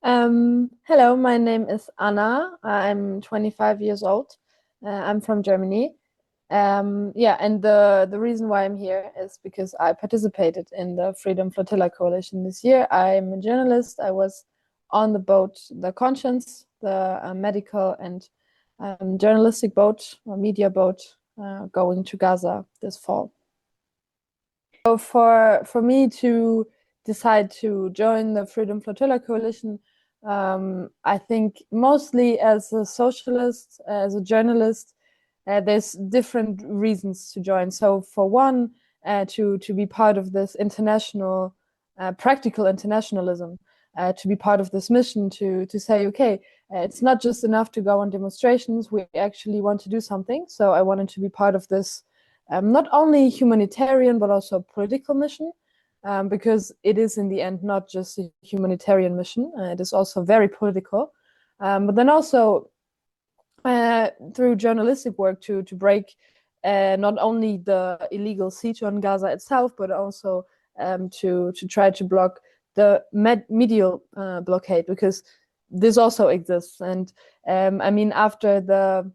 Hello, my name is Anna. I'm 25 years old. I'm from Germany. Yeah, and the reason why I'm here is because I participated in the Freedom Flotilla Coalition this year. I'm a journalist. I was on the boat, the Conscience, the medical and journalistic boat or media boat going to Gaza this fall. So for me to decide to join the Freedom Flotilla Coalition, I think mostly as a socialist, as a journalist, there's different reasons to join. So for one, to be part of this international, practical internationalism, to be part of this mission, to say, okay, it's not just enough to go on demonstrations. We actually want to do something. So I wanted to be part of this, not only humanitarian but also political mission. Because it is in the end not just a humanitarian mission, it is also very political. But then also through journalistic work to break not only the illegal siege on Gaza itself, but also to try to block the medial blockade, because this also exists. And I mean, after the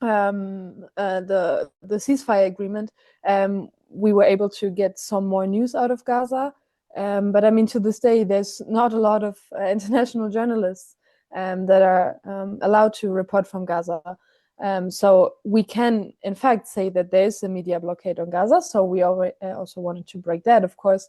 ceasefire agreement, we were able to get some more news out of Gaza. But I mean, to this day, there's not a lot of international journalists that are allowed to report from Gaza. So we can, in fact, say that there's a media blockade on Gaza. So we also wanted to break that, of course.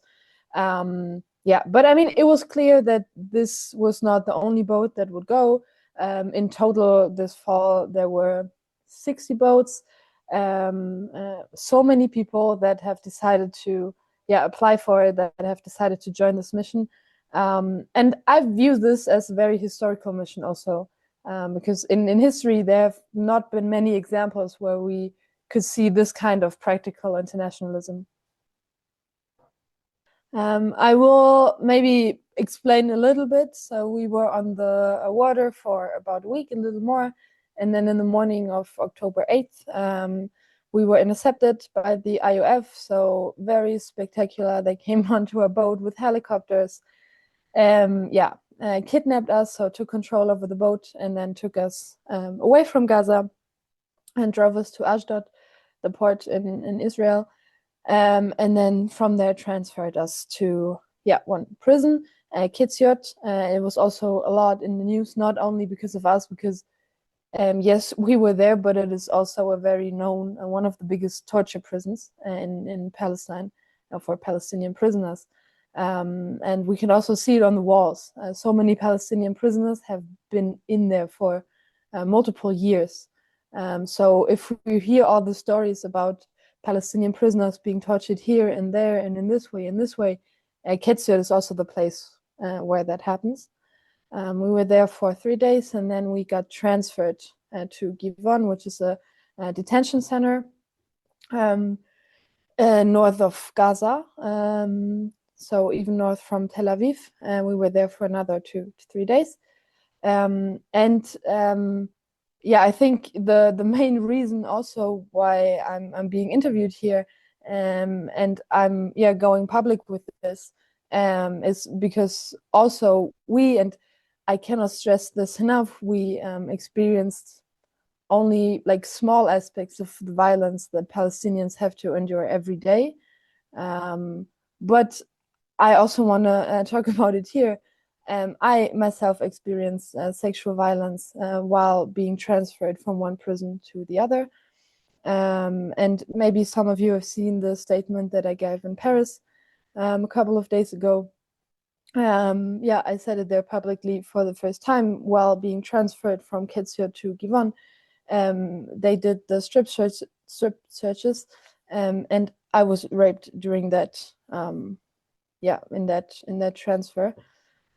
Yeah, but I mean, it was clear that this was not the only boat that would go. In total, this fall, there were 60 boats. So many people that have decided to apply for it, that have decided to join this mission. And I view this as a very historical mission also, because in history there have not been many examples where we could see this kind of practical internationalism. I will maybe explain a little bit. So we were on the water for about a week, a little more. And then in the morning of October 8th, we were intercepted by the IOF. So very spectacular. They came onto a boat with helicopters. Kidnapped us, so took control over the boat, and then took us away from Gaza and drove us to Ashdod, the port in Israel. And then from there transferred us to one prison, Kitzot. It was also a lot in the news, not only because of us, because yes, we were there, but it is also a very known, one of the biggest torture prisons in Palestine for Palestinian prisoners. And we can also see it on the walls. So many Palestinian prisoners have been in there for multiple years. So if we hear all the stories about Palestinian prisoners being tortured here and there and in this way, Kitzot is also the place where that happens. We were there for 3 days, and then we got transferred to Giv'on, which is a detention center north of Gaza, so even north from Tel Aviv. We were there for another 2 to 3 days. I think the main reason also why I'm being interviewed here and I'm going public with this is because also we, and I cannot stress this enough, we experienced only like small aspects of the violence that Palestinians have to endure every day. But I also want to talk about it here. I myself experienced sexual violence while being transferred from one prison to the other. And maybe some of you have seen the statement that I gave in Paris a couple of days ago. I said it there publicly for the first time while being transferred from Kitzur to Giv'on. They did the strip searches, and I was raped during that. In that transfer.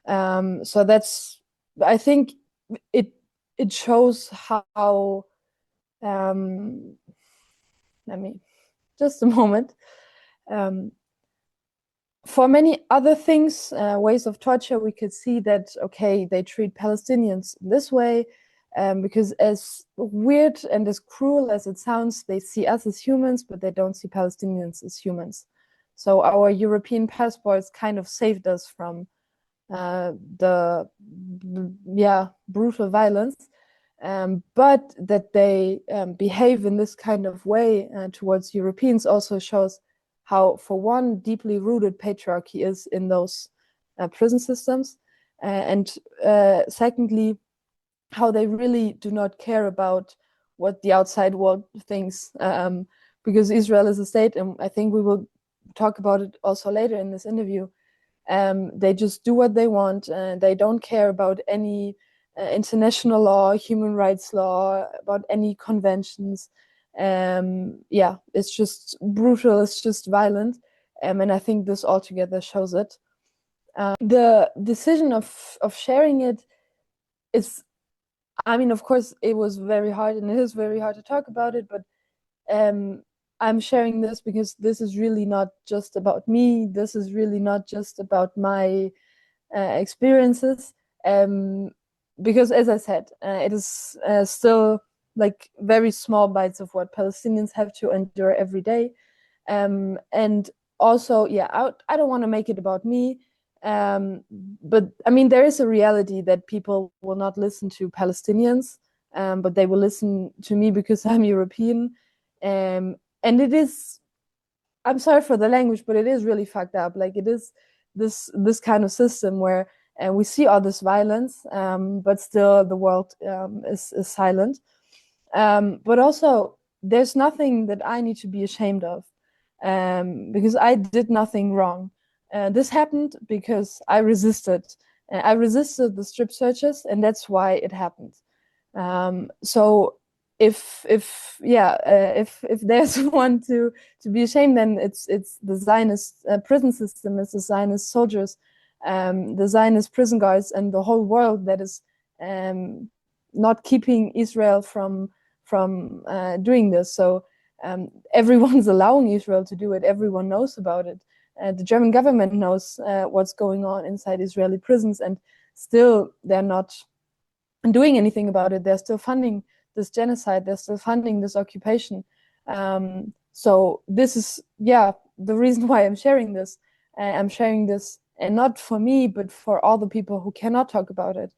So that's, I think it shows how. Let me just a moment. For many other things, ways of torture, we could see that, okay, they treat Palestinians this way because as weird and as cruel as it sounds, they see us as humans, but they don't see Palestinians as humans. So our European passports kind of saved us from the brutal violence, but that they behave in this kind of way towards Europeans also shows how, for one, deeply rooted patriarchy is in those prison systems, and secondly, how they really do not care about what the outside world thinks, because Israel is a state, and I think we will talk about it also later in this interview. They just do what they want, and they don't care about any international law, human rights law, about any conventions. It's just brutal, it's just violent, and I think this altogether shows it. The decision of sharing it is, I mean, of course, it was very hard, and it is very hard to talk about it, but I'm sharing this because this is really not just about me. This is really not just about my experiences. Because, as I said, it is still like very small bites of what Palestinians have to endure every day. And also, I don't want to make it about me. But I mean, there is a reality that people will not listen to Palestinians, but they will listen to me because I'm European. And it is, I'm sorry for the language, but it is really fucked up. Like, it is this kind of system where we see all this violence, but still the world is silent. But also, there's nothing that I need to be ashamed of, because I did nothing wrong. This happened because I resisted. I resisted the strip searches, and that's why it happened. So if there's one to be ashamed, then it's the Zionist prison system, it's the Zionist soldiers, the Zionist prison guards, and the whole world that is not keeping Israel from doing this. So everyone's allowing Israel to do it. Everyone knows about it. The German government knows what's going on inside Israeli prisons, and still they're not doing anything about it. They're still funding this genocide. They're still funding this occupation. So this is, the reason why I'm sharing this. I'm sharing this, and not for me, but for all the people who cannot talk about it,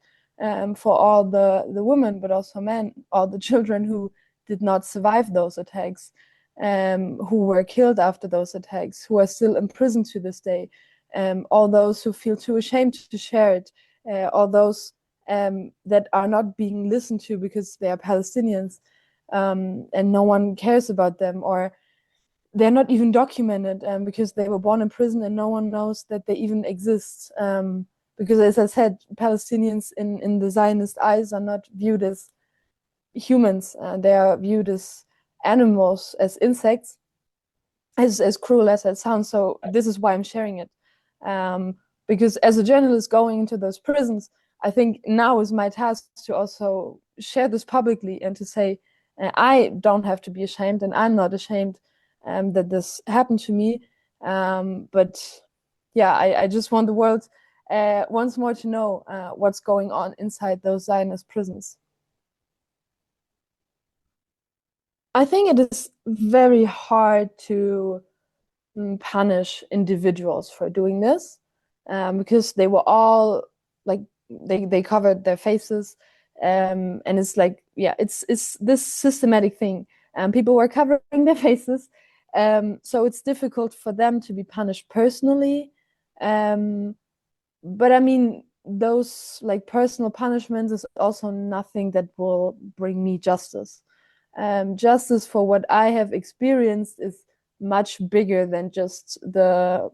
for all the women, but also men, all the children who did not survive those attacks, who were killed after those attacks, who are still in prison to this day, all those who feel too ashamed to share it, all those that are not being listened to because they are Palestinians, and no one cares about them, or they're not even documented because they were born in prison and no one knows that they even exist. Because, as I said, Palestinians in the Zionist eyes are not viewed as humans. They are viewed as animals, as insects, as cruel as that sounds. So this is why I'm sharing it. Because as a journalist going into those prisons, I think now is my task to also share this publicly and to say, I don't have to be ashamed, and I'm not ashamed that this happened to me. But yeah, I just want the world once more to know what's going on inside those Zionist prisons. I think it is very hard to punish individuals for doing this, because they were all like, they covered their faces, and it's like, it's this systematic thing. People were covering their faces, so it's difficult for them to be punished personally. But I mean, those like personal punishments is also nothing that will bring me justice. Justice for what I have experienced is much bigger than just the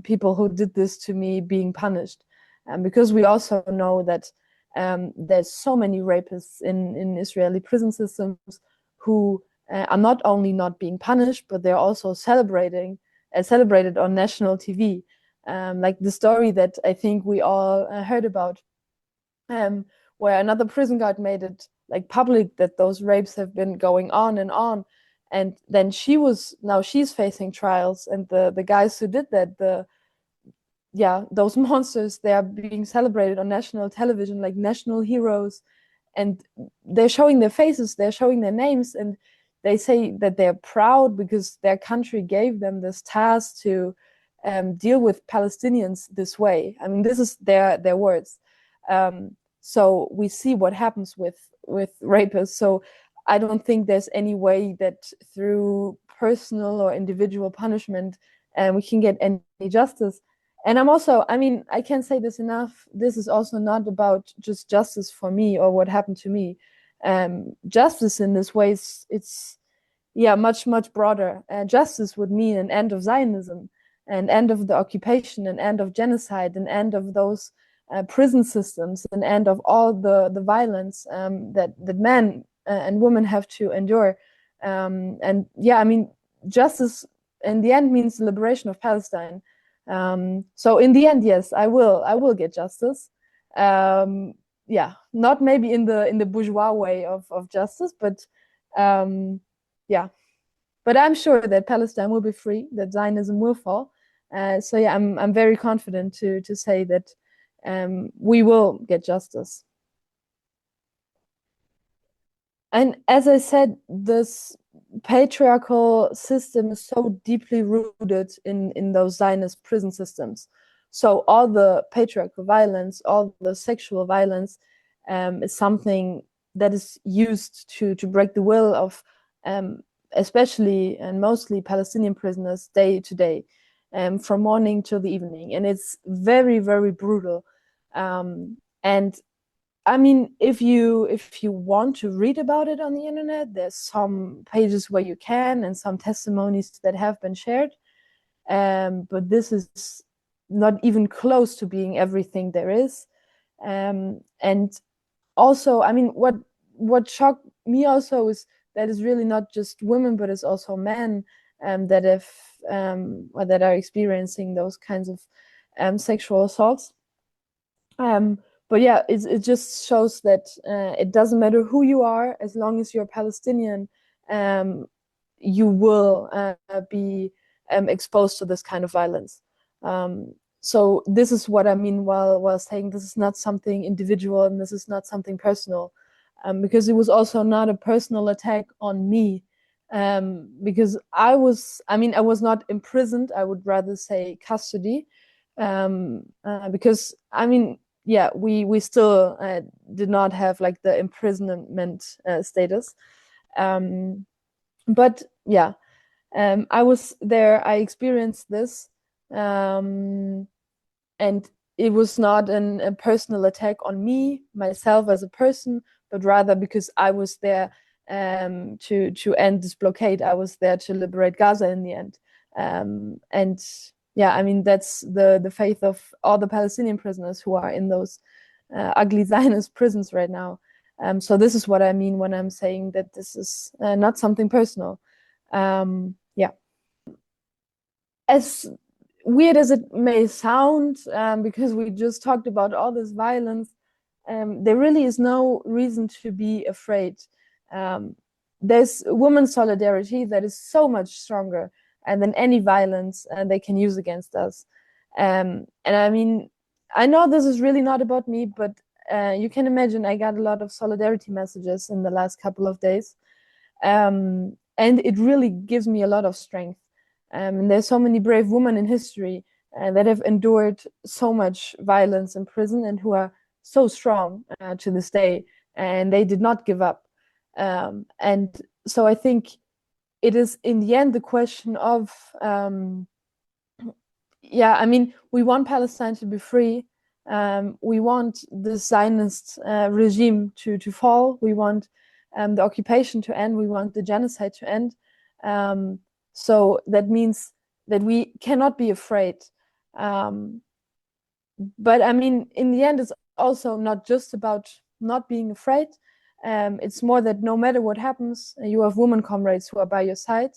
people who did this to me being punished. Because we also know that there's so many rapists in Israeli prison systems who are not only not being punished, but they're also celebrated on national TV. Like the story that I think we all heard about, where another prison guard made it like public that those rapes have been going on, and then she's facing trials, and the guys who did that, those monsters, they are being celebrated on national television like national heroes, and they're showing their faces, they're showing their names, and they say that they're proud because their country gave them this task to deal with Palestinians this way. I mean, this is their words. So we see what happens with rapists. So I don't think there's any way that through personal or individual punishment we can get any justice. And I'm also, I mean, I can't say this enough. This is also not about just justice for me or what happened to me. Justice in this way, it's much, much broader. Justice would mean an end of Zionism, an end of the occupation, an end of genocide, an end of those prison systems, an end of all the violence that men and women have to endure. And yeah, I mean, justice in the end means the liberation of Palestine. So in the end, yes, I will get justice. Yeah, not maybe in the bourgeois way of justice, but yeah. But I'm sure that Palestine will be free, that Zionism will fall. So yeah, I'm very confident to say that we will get justice. And as I said, this patriarchal system is so deeply rooted in those Zionist prison systems. So all the patriarchal violence, all the sexual violence is something that is used to break the will of especially and mostly Palestinian prisoners day to day, from morning till the evening. And it's very, very brutal. And I mean, if you want to read about it on the internet, there's some pages where you can and some testimonies that have been shared. But this is not even close to being everything there is. And also, I mean, what shocked me also is that it's really not just women, but it's also men that have or that are experiencing those kinds of sexual assaults. But yeah, it just shows that it doesn't matter who you are, as long as you're Palestinian, you will be exposed to this kind of violence. So this is what I mean while saying this is not something individual and this is not something personal, because it was also not a personal attack on me, because I was not imprisoned. I would rather say custody, because I mean, yeah, we still did not have like the imprisonment status, but yeah, I was there. I experienced this, and it was not a personal attack on me, myself as a person, but rather because I was there to end this blockade. I was there to liberate Gaza in the end, and yeah, I mean, that's the faith of all the Palestinian prisoners who are in those ugly Zionist prisons right now. So this is what I mean when I'm saying that this is not something personal. Yeah. As weird as it may sound, because we just talked about all this violence, there really is no reason to be afraid. There's women's solidarity that is so much stronger than any violence they can use against us. And I mean, I know this is really not about me, but you can imagine I got a lot of solidarity messages in the last couple of days. And it really gives me a lot of strength. And there's so many brave women in history that have endured so much violence in prison and who are so strong to this day, and they did not give up. And so I think it is in the end the question of, yeah, I mean, we want Palestine to be free. We want the Zionist regime to fall. We want the occupation to end. We want the genocide to end. So that means that we cannot be afraid. But I mean, in the end, it's also not just about not being afraid. It's more that no matter what happens, you have women comrades who are by your side.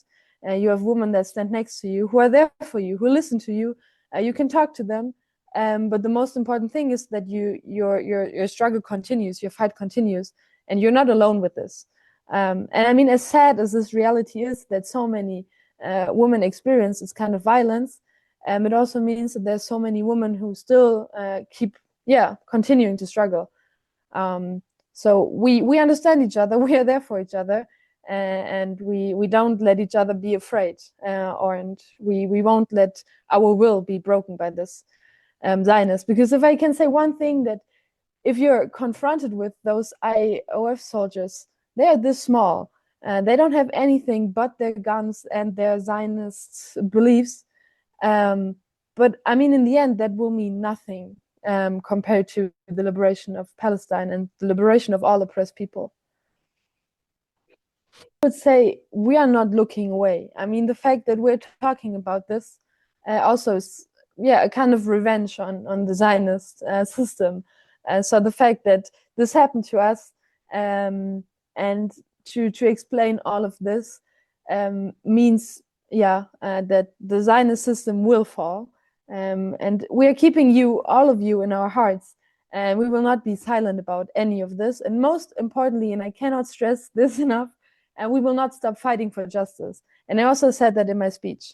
You have women that stand next to you, who are there for you, who listen to you. You can talk to them. But the most important thing is that your struggle continues, your fight continues, and you're not alone with this. And I mean, as sad as this reality is, that so many women experience this kind of violence, it also means that there's so many women who still keep, continuing to struggle. So we understand each other. We are there for each other, and we don't let each other be afraid, and we won't let our will be broken by this Zionist. Because if I can say one thing that if you're confronted with those IOF soldiers, they are this small. They don't have anything but their guns and their Zionist beliefs. But I mean, in the end, that will mean nothing compared to the liberation of Palestine and the liberation of all oppressed people. I would say we are not looking away. I mean, the fact that we're talking about this also is, a kind of revenge on the Zionist system. So the fact that this happened to us, and to explain all of this means, that the Zionist system will fall. And we are keeping you, all of you, in our hearts. And we will not be silent about any of this. And most importantly, and I cannot stress this enough, we will not stop fighting for justice. And I also said that in my speech.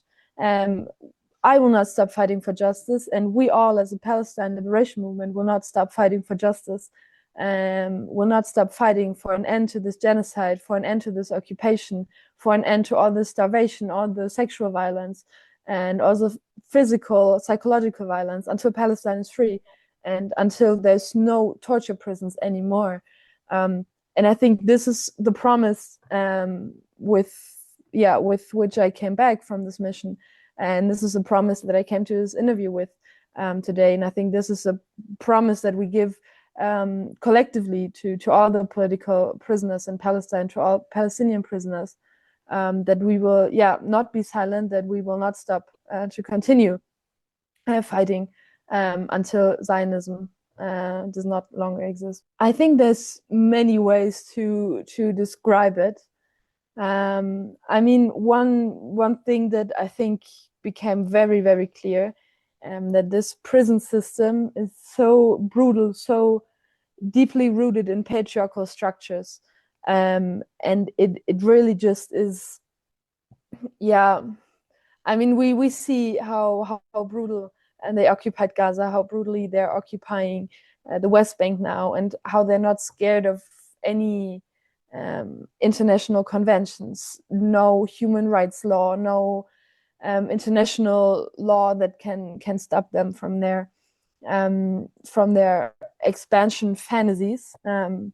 I will not stop fighting for justice, and we all, as a Palestine liberation movement, will not stop fighting for justice. Will not stop fighting for an end to this genocide, for an end to this occupation, for an end to all the starvation, all the sexual violence, and also physical, psychological violence, until Palestine is free and until there's no torture prisons anymore. And I think this is the promise with which I came back from this mission. And this is a promise that I came to this interview with today. And I think this is a promise that we give collectively to all the political prisoners in Palestine, to all Palestinian prisoners, that we will not be silent, that we will not stop to continue fighting until Zionism does not longer exist. I think there's many ways to describe it. I mean, one thing that I think became very, very clear, that this prison system is so brutal, so deeply rooted in patriarchal structures, and it really just is. I mean, we see how brutal and they occupied Gaza, how brutally they're occupying the West Bank now, and how they're not scared of any international conventions, no human rights law, no international law that can stop them from their expansion fantasies. And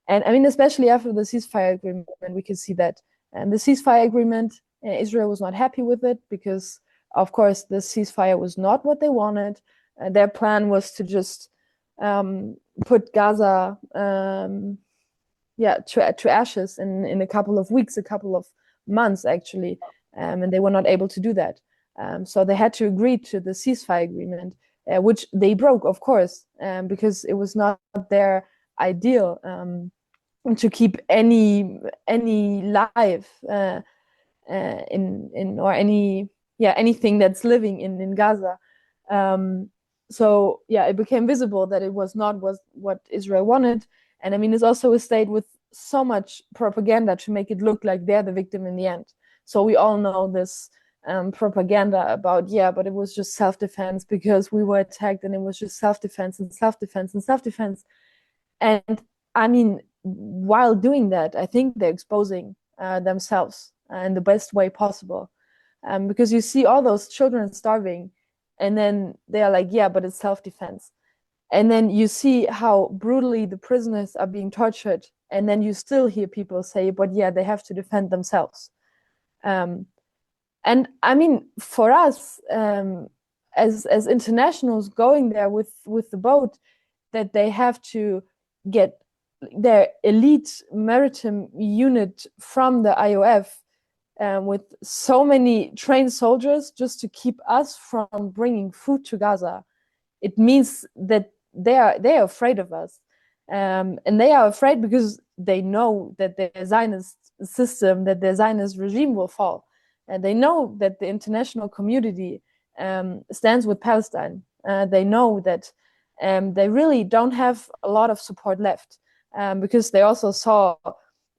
I mean, especially after the ceasefire agreement, we can see that. And the ceasefire agreement, Israel was not happy with it because, of course, the ceasefire was not what they wanted. Their plan was to just put Gaza to ashes in a couple of weeks, a couple of months, actually. And they were not able to do that. So they had to agree to the ceasefire agreement, which they broke, of course, because it was not their ideal to keep any life in or anything that's living in Gaza. So it became visible that it was not what Israel wanted. And I mean, it's also a state with so much propaganda to make it look like they're the victim in the end. So we all know this propaganda about, but it was just self-defense because we were attacked, and it was just self-defense and self-defense and self-defense. And I mean, while doing that, I think they're exposing themselves in the best way possible. Because you see all those children starving, and then they are like, but it's self-defense. And then you see how brutally the prisoners are being tortured, and then you still hear people say, but they have to defend themselves. And I mean, for us, as internationals going there with the boat, that they have to get their elite maritime unit from the IOF with so many trained soldiers just to keep us from bringing food to Gaza. It means that they are afraid of us. And they are afraid because they know that the Zionist system, that the Zionist regime will fall. And they know that the international community stands with Palestine. They know that they really don't have a lot of support left, because they also saw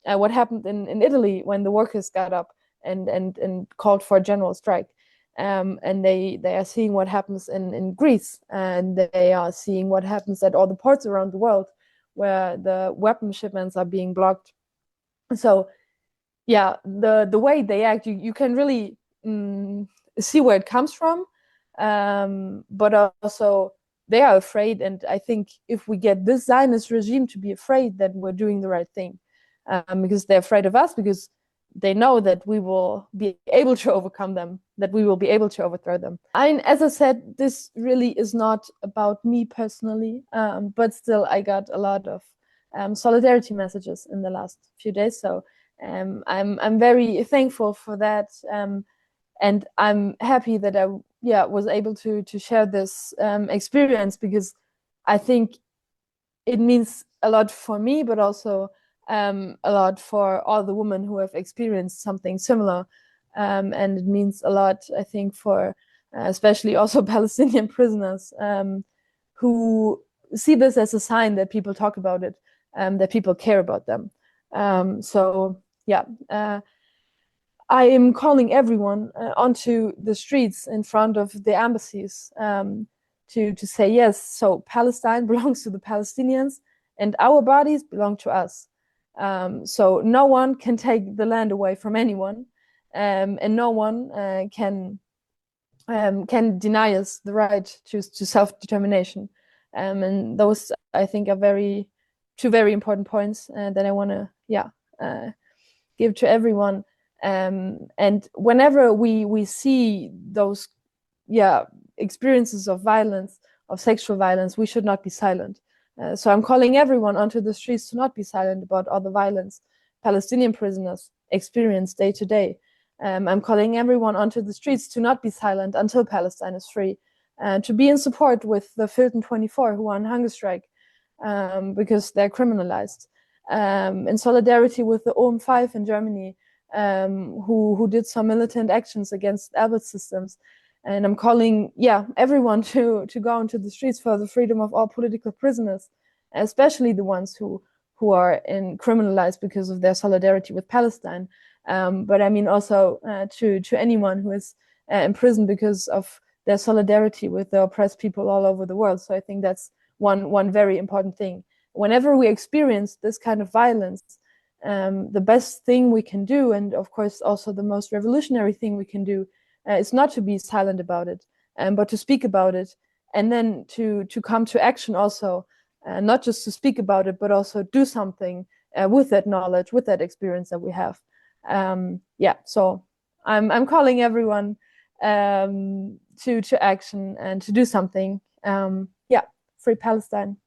what happened in Italy when the workers got up and called for a general strike. And they are seeing what happens in Greece, and they are seeing what happens at all the ports around the world where the weapon shipments are being blocked. So the way they act, you can really see where it comes from, but also they are afraid. And I think if we get this Zionist regime to be afraid, then we're doing the right thing, because they're afraid of us, because they know that we will be able to overcome them, that we will be able to overthrow them. As I said, this really is not about me personally, but still I got a lot of solidarity messages in the last few days. So I'm very thankful for that. And I'm happy that I was able to share this experience, because I think it means a lot for me, but also a lot for all the women who have experienced something similar. And it means a lot, I think, for especially also Palestinian prisoners who see this as a sign that people talk about it, that people care about them. I am calling everyone onto the streets in front of the embassies to say, yes, so Palestine belongs to the Palestinians and our bodies belong to us. So no one can take the land away from anyone, and no one can deny us the right to self-determination. And those, I think, are two very important points that I want to give to everyone. And whenever we see those experiences of violence, of sexual violence, we should not be silent. So I'm calling everyone onto the streets to not be silent about all the violence Palestinian prisoners experience day to day. I'm calling everyone onto the streets to not be silent until Palestine is free, to be in support with the Filton 24 who are on hunger strike because they're criminalized, in solidarity with the OM5 in Germany, who did some militant actions against Albert systems. And I'm calling, everyone to go into the streets for the freedom of all political prisoners, especially the ones who are criminalized because of their solidarity with Palestine. But I mean also to anyone who is in prison because of their solidarity with the oppressed people all over the world. So I think that's one very important thing. Whenever we experience this kind of violence, the best thing we can do, and of course also the most revolutionary thing we can do, is not to be silent about it, but to speak about it, and then to come to action also, not just to speak about it, but also do something with that knowledge, with that experience that we have. So I'm calling everyone to action and to do something. Free Palestine.